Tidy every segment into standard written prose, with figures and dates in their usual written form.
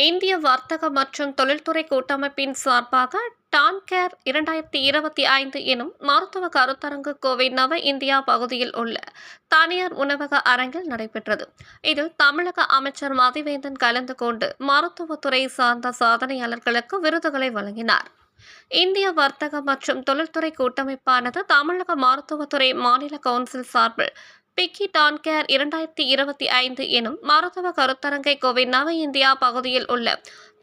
இந்திய வர்த்தக மற்றும் தொழில்துறை கூட்டமைப்பின் சார்பாக டான்கேர் 2025 எனும் மருத்துவ கருத்தரங்கு கோவை நவ இந்தியா பகுதியில் உள்ள தனியார் உணவக அரங்கில் நடைபெற்றது. இதில் தமிழக அமைச்சர் மதிவேந்தன் கலந்து கொண்டு மருத்துவத்துறை சார்ந்த சாதனையாளர்களுக்கு விருதுகளை வழங்கினார். இந்திய வர்த்தக மற்றும் தொழில்துறை கூட்டமைப்பானது தமிழக மருத்துவத்துறை மாநில கவுன்சில் சார்பில் பிக்கி டான்கேர் 2025 எனும் மருத்துவ கருத்தரங்கை கோவை நவ இந்தியா பகுதியில் உள்ள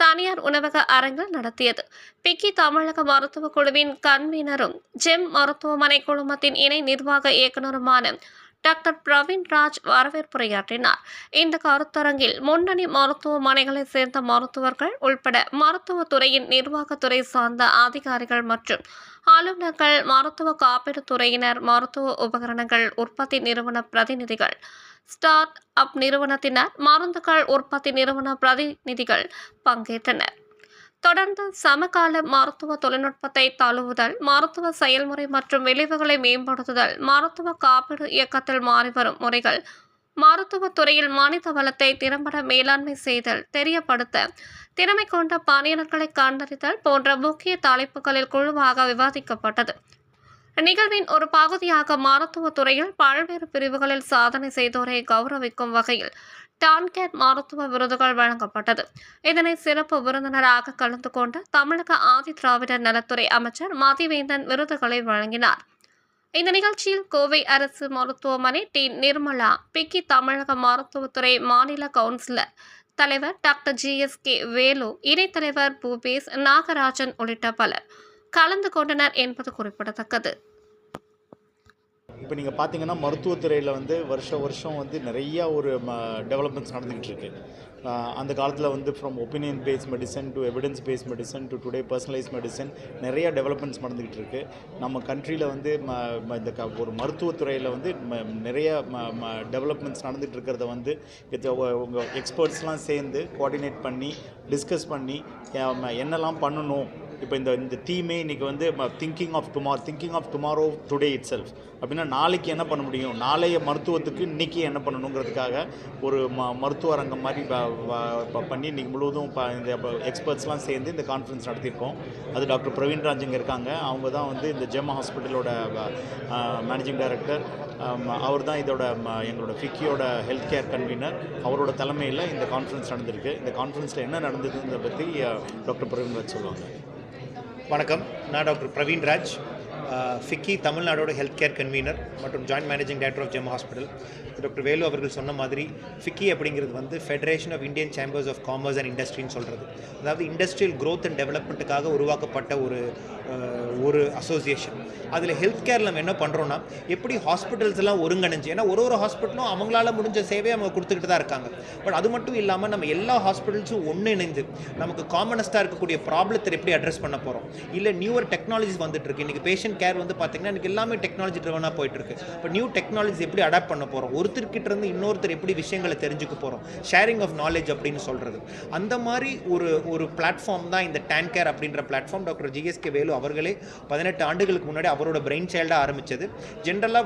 தனியார் உணவக அரங்கில் நடத்தியது. பிக்கி தமிழக மருத்துவ குழுவின் கன்வீனரும் ஜெம் மருத்துவமனை குழுமத்தின் இணை நிர்வாக இயக்குநருமான டாக்டர் பிரவீன் ராஜ் வரவேற்புரையாற்றினார். இந்த கருத்தரங்கில் முன்னணி மருத்துவமனைகளைச் சேர்ந்த மருத்துவர்கள் உள்பட மருத்துவத்துறையின் நிர்வாகத்துறை சார்ந்த அதிகாரிகள் மற்றும் ஆளுநர்கள், மருத்துவ காப்பீடு துறையினர், மருத்துவ உபகரணங்கள் உற்பத்தி நிறுவன பிரதிநிதிகள், ஸ்டார்ட் அப் நிறுவனத்தினர், மருந்துகள் உற்பத்தி நிறுவன பிரதிநிதிகள் பங்கேற்றனர். தொடர்ந்து சமகால மருத்துவ தொழில்நுட்பத்தை தழுவுதல், மருத்துவ செயல்முறை மற்றும் விளைவுகளை மேம்படுத்துதல், மருத்துவ காப்பீடு இயக்கத்தில் மாறிவரும் முறைகள், மருத்துவத் துறையில் மனித வளத்தை திறம்பட மேலாண்மை செய்தல், தெரியப்படுத்த திறமை கொண்ட பணியாளர்களை கண்டறிதல் போன்ற முக்கிய தலைப்புகளில் குழுவாக விவாதிக்கப்பட்டது. நிகழ்வின் ஒரு பகுதியாக மருத்துவத் துறையில் பல்வேறு பிரிவுகளில் சாதனை செய்தோரை கௌரவிக்கும் வகையில் டான்கேர் மருத்துவ விருதுகள் வழங்கப்பட்டது. இதனை சிறப்பு விருந்தினராக கலந்து கொண்ட தமிழக ஆதி திராவிடர் நலத்துறை அமைச்சர் மதிவேந்தன் விருதுகளை வழங்கினார். இந்த நிகழ்ச்சியில் கோவை அரசு மருத்துவமனை டி நிர்மலா, பிக்கி தமிழக மருத்துவத்துறை மாநில கவுன்சிலர் தலைவர் டாக்டர் GSK வேலு, இணைத்தலைவர் பூபேஸ் நாகராஜன் உள்ளிட்ட பலர் கலந்து கொண்டனர் என்பது குறிப்பிடத்தக்கது. இப்போ நீங்கள் பார்த்தீங்கன்னா மருத்துவத்துறையில் வருஷம் நிறையா ஒரு டெவலப்மெண்ட்ஸ் நடந்துக்கிட்டு இருக்கு. அந்த காலத்தில் from opinion paste medicine to evidence based medicine to today personalise medicine நிறைய டெவலப்மெண்ட்ஸ் நடந்துக்கிட்டு இருக்கு. நம்ம கண்ட்ரியில் இந்த ஒரு மருத்துவத்துறையில் நிறைய டெவலப்மெண்ட்ஸ் நடந்துகிட்டு இருக்கிறத உங்கள் எக்ஸ்பர்ட்ஸ்லாம் சேர்ந்து கோஆர்டினேட் பண்ணி டிஸ்கஸ் பண்ணி என்னெல்லாம் பண்ணணும். இப்போ இந்த தீமே இன்றைக்கி thinking of tomorrow today itself அப்படின்னா நாளைக்கு என்ன பண்ண முடியும், நாளைய மருத்துவத்துக்கு இன்றைக்கி என்ன பண்ணணுங்கிறதுக்காக ஒரு மருத்துவ அரங்கம் மாதிரி பண்ணி இன்றைக்கி முழுவதும் இந்த எக்ஸ்பர்ட்ஸ்லாம் சேர்ந்து இந்த கான்ஃபரன்ஸ் நடத்தியிருக்கோம். அது டாக்டர் பிரவீன் ராஜ் இங்கே இருக்காங்க. அவங்க தான் இந்த ஜெம் ஹாஸ்பிட்டலோட மேனேஜிங் டைரக்டர். அவர் தான் இதோட எங்களோட ஃபிக்கியோட ஹெல்த் கேர் கன்வீனர். அவரோட தலைமையில் இந்த கான்ஃபரன்ஸ் நடந்திருக்கு. இந்த கான்ஃபரன்ஸில் என்ன நடந்ததுன்றதை பற்றி டாக்டர் பிரவீன் ராஜ் சொல்லுவாங்க. வணக்கம், நான் doctor Praveen Raj, FICCI தமிழ்நாடோட health care convener மற்றும் joint managing director of GeM hospital. Doctor Velu அவர்கள் சொன்ன மாதிரி ஃபிக்கி அப்படிங்கிறது federation of Indian chambers of commerce and இண்டஸ்ட்ரின்னு சொல்கிறது. அதாவது இண்டஸ்ட்ரியல் க்ரோத் அண்ட் டெவலப்மெண்ட்டுக்காக உருவாக்கப்பட்ட ஒரு அசோசியேஷன். அதில் ஹெல்த் கேரில் நம்ம என்ன பண்ணுறோன்னா, எப்படி ஹாஸ்பிட்டல்ஸ் எல்லாம் ஒருங்கிணைஞ்சு, ஏன்னா ஒரு ஹாஸ்பிட்டலும் அவங்களால முடிஞ்ச சேவையை அவங்க கொடுத்துக்கிட்டு தான் இருக்காங்க. பட் அது மட்டும் இல்லாமல் நம்ம எல்லா ஹாஸ்பிட்டல்ஸும் ஒன்றிணைந்து நமக்கு காமனஸ்ட்டாக இருக்கக்கூடிய ப்ராப்ளத்தை எப்படி அட்ரஸ் பண்ண போகிறோம். இல்லை நியூவர் டெக்னாலஜிஸ் வந்துட்டுருக்கு. இன்றைக்கி பேஷண்ட் கேர் பார்த்தீங்கன்னா எனக்கு எல்லாமே டெக்னாலஜி ட்ரிவனாக போயிட்டுருக்கு. இப்போ நியூ டெக்னாலஜிஸ் எப்படி அடாப்ட் பண்ண போகிறோம், ஒருத்தர்கிட்ட இருந்து இன்னொருத்தர் எப்படி விஷயங்களை தெரிஞ்சுக்க போகிறோம், ஷேரிங் ஆஃப் நாலேஜ் அப்படின்னு சொல்கிறது. அந்த மாதிரி ஒரு பிளாட்ஃபார்ம் தான் இந்த டான்கேர் அப்படின்ற பிளாட்ஃபார்ம். டாக்டர் GSK வேலு அவர்களே 18 ஆண்டுகளுக்கு முன்னாடி அவரோட பிரெயின் சைல்டாக ஆரம்பித்தது. ஜென்ரலாக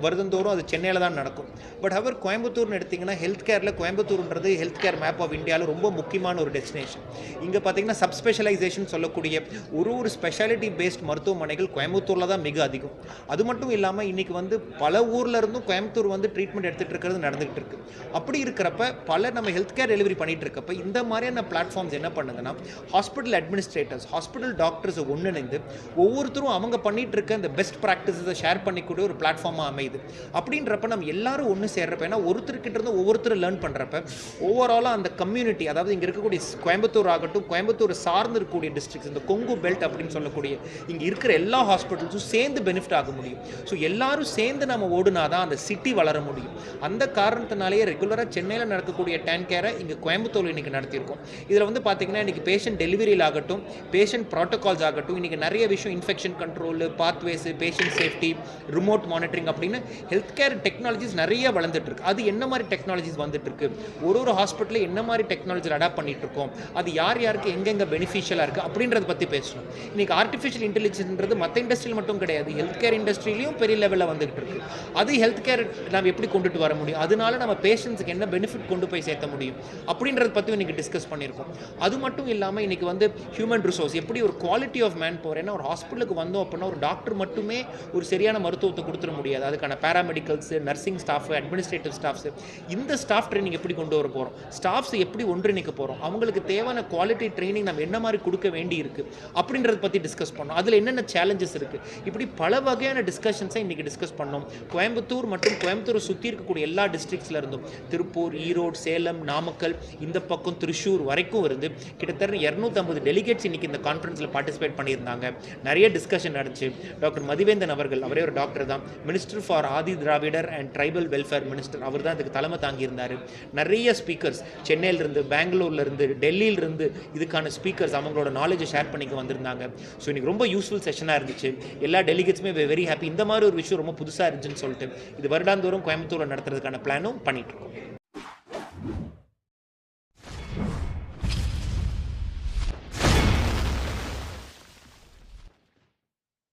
வருடந்தோறும் அது சென்னையில் தான் நடக்கும். பட் அவர் கோயம்புத்தூர்னு எடுத்திங்கன்னா health கேரில் கோயம்புத்தூர்ன்றது health care map of இந்தியாவில் ரொம்ப முக்கியமான ஒரு டெஸ்டினேஷன். இங்கே பார்த்தீங்கன்னா சப்ஸ்பெஷலைசேஷன் சொல்லக்கூடிய ஒரு ஸ்பெஷாலிட்டி பேஸ்ட் மருத்துவமனைகள் கோயம்புத்தூரில் தான் மிக அதிகம். அது மட்டும் இல்லாமல் இன்றைக்கி பல ஊரில் இருந்தும் கோயம்புத்தூர் ட்ரீட்மெண்ட் எடுத்துகிட்டு இருக்கிறது நடந்துகிட்டு இருக்குது. அப்படி இருக்கிறப்ப நம்ம ஹெல்த் கேர் டெலிவரி பண்ணிகிட்டு இருக்கப்ப இந்த மாதிரியான பிளாட்ஃபார்ம்ஸ் என்ன பண்ணுங்கன்னா, ஹாஸ்பிட்டல் அட்மினிஸ்ட்ரேட்டர்ஸ், ஹாஸ்பிட்டல் டாக்டர்ஸை ஒன்றிணைந்து ஒவ்வொருத்தரும் அவங்க பண்ணிகிட்டு இருக்க இந்த பெஸ்ட் ப்ராக்டிஸை ஷேர் பண்ணிக்கூடிய ஒரு பிளாட்ஃபார்மாக அமையுது. அப்படின்றப்ப நம்ம எல்லாரும் ஒன்று சேர்றப்ப, ஏன்னா ஒருத்தர்கிட்ட இருந்து ஒவ்வொருத்தர் லேர்ன் பண்ணுறப்ப ஓவராலாக அந்த கம்யூனிட்டி, அதாவது இங்கே இருக்கக்கூடிய கோயம்புத்தூர் ஆகட்டும், கோயம்புத்தூர் சார்ந்து இருக்கக்கூடிய டிஸ்ட்ரிக்ஸ், இந்த கொங்கு பெல்ட் அப்படின்னு சொல்லக்கூடிய இங்கே இருக்கிற எல்லா ஹாஸ்பிட்டல்ஸும் சேர்ந்து பெனிஃபிட் ஆக முடியும். ஸோ எல்லாரும் சேர்ந்து நம்ம ஓடுனாதான் அந்த சிட்டி வளர முடியும். அந்த காரணத்தினாலேயே ரெகுலராக சென்னையில் நடக்கக்கூடிய டான்கேரை இங்கே கோயம்புத்தூர் இன்றைக்கி நடத்தியிருக்கோம். இதில் பார்த்தீங்கன்னா இன்றைக்கி பேஷண்ட் டெலிவரியில் ஆகட்டும், பேஷண்ட் ப்ரோட்டோகால்ஸ் ஆகட்டும், இன்றைக்கி நிறைய விஷயம் infection control, பாத்வேஸு, patient safety, remote monitoring அப்படின்னு ஹெல்த் கேர் டெக்னாலஜிஸ் நிறைய வளர்ந்துட்டு இருக்கு. அது என்ன மாதிரி டெக்னாலஜிஸ் வந்துட்டு இருக்கு, ஒரு ஹாஸ்பிட்டலில் என்ன மாதிரி டெக்னாலஜி அடாப்ட் பண்ணிட்டு இருக்கோம், அது யாருக்கு எங்கெங்கே பெனிஃபிஷியலாக இருக்குது அப்படின்றத பற்றி பேசணும். இன்றைக்கி ஆர்டிஃபிஷியல் இன்டெலிஜென்ஸ்ன்றது மற்ற இண்டஸ்ட்ரியில் மட்டும் கிடையாது, ஹெல்த் கேர் இண்டஸ்ட்ரியிலையும் பெரிய லெவலில் வந்துகிட்டு இருக்கு. அது ஹெல்த் கேர் நம்ம எப்படி கொண்டுட்டு வர முடியும், அதனால நம்ம பேஷண்ட்ஸுக்கு என்ன பெனிஃபிட் கொண்டு போய் சேர்த்த முடியும் அப்படின்றத பற்றி இன்றைக்கி டிஸ்கஸ் பண்ணியிருக்கோம். அது மட்டும் இல்லாமல் இன்றைக்கி வந்து ஹியூமன் ரிசோர்ஸ் எப்படி ஒரு குவாலிட்டி ஆஃப் மேன் பவர், ஏன்னா ஒரு ஹாஸ்பிட்டலுக்கு வந்தோம் அப்படின்னா ஒரு டாக்டர் மட்டுமே ஒரு சரியான மருத்துவத்தை கொடுத்துட முடியாது. அதுக்கான பேராமெடிக்கல்ஸு, நர்சிங் ஸ்டாஃபு, அட்மினிஸ்ட்ரேட்டிவ் ஸ்டாஃப்ஸு, இந்த ஸ்டாஃப் ட்ரைனிங் எப்படி கொண்டு வர போகிறோம், ஸ்டாஃப்ஸ் எப்படி ஒன்றிணைக்க போகிறோம், அவங்களுக்கு தேவையான குவாலிட்டி ட்ரைனிங் நம்ம என்ன மாதிரி கொடுக்க வேண்டி இருக்குது அப்படின்றத பற்றி டிஸ்கஸ் பண்ணோம். அதில் என்னென்ன சேலஞ்சஸ் இருக்குது, இப்படி பல வகையான டிஸ்கஷன்ஸை இன்றைக்கி டிஸ்கஸ் பண்ணோம். கோயம்புத்தூர் மற்றும் கோயம்புத்தூரை சுற்றி இருக்கக்கூடிய எல்லா டிஸ்ட்ரிக்ஸில் இருந்தும், திருப்பூர், ஈரோடு, சேலம், நாமக்கல், இந்த பக்கம் திருச்சூர் வரைக்கும் இருந்து கிட்டத்தட்ட 250 டெலிகேட்ஸ் இன்றைக்கி இந்த கான்ஃபரன்ஸில் பார்ட்டிசிபேட் பண்ணியிருந்தாங்க. நிறைய டிஸ்கஷன் நடந்துச்சு. டாக்டர் மதிவேந்தன் அவர்கள், அவரே ஒரு டாக்டர் தான், minister for Adi Dravidar and tribal welfare minister, அவர் தான் இதுக்கு தலைமை தாங்கியிருந்தார். நிறைய ஸ்பீக்கர்ஸ் சென்னையிலிருந்து, பெங்களூர்லேருந்து, டெல்லியிலிருந்து இதுக்கான ஸ்பீக்கர்ஸ் அவங்களோட நாலேஜை ஷேர் பண்ணிக்க வந்திருந்தாங்க. ஸோ இன்றைக்கி ரொம்ப யூஸ்ஃபுல் செஷனாக இருந்துச்சு. எல்லா டெலிகேட்ஸுமே வெரி ஹாப்பி. இந்த மாதிரி ஒரு விஷயம் ரொம்ப புதுசாக இருந்துச்சுன்னு சொல்லிட்டு இது வருடாந்தோறும் கோயம்புத்தூரில் நடத்துறதுக்கான பிளானும் பண்ணிகிட்ருக்கோம்.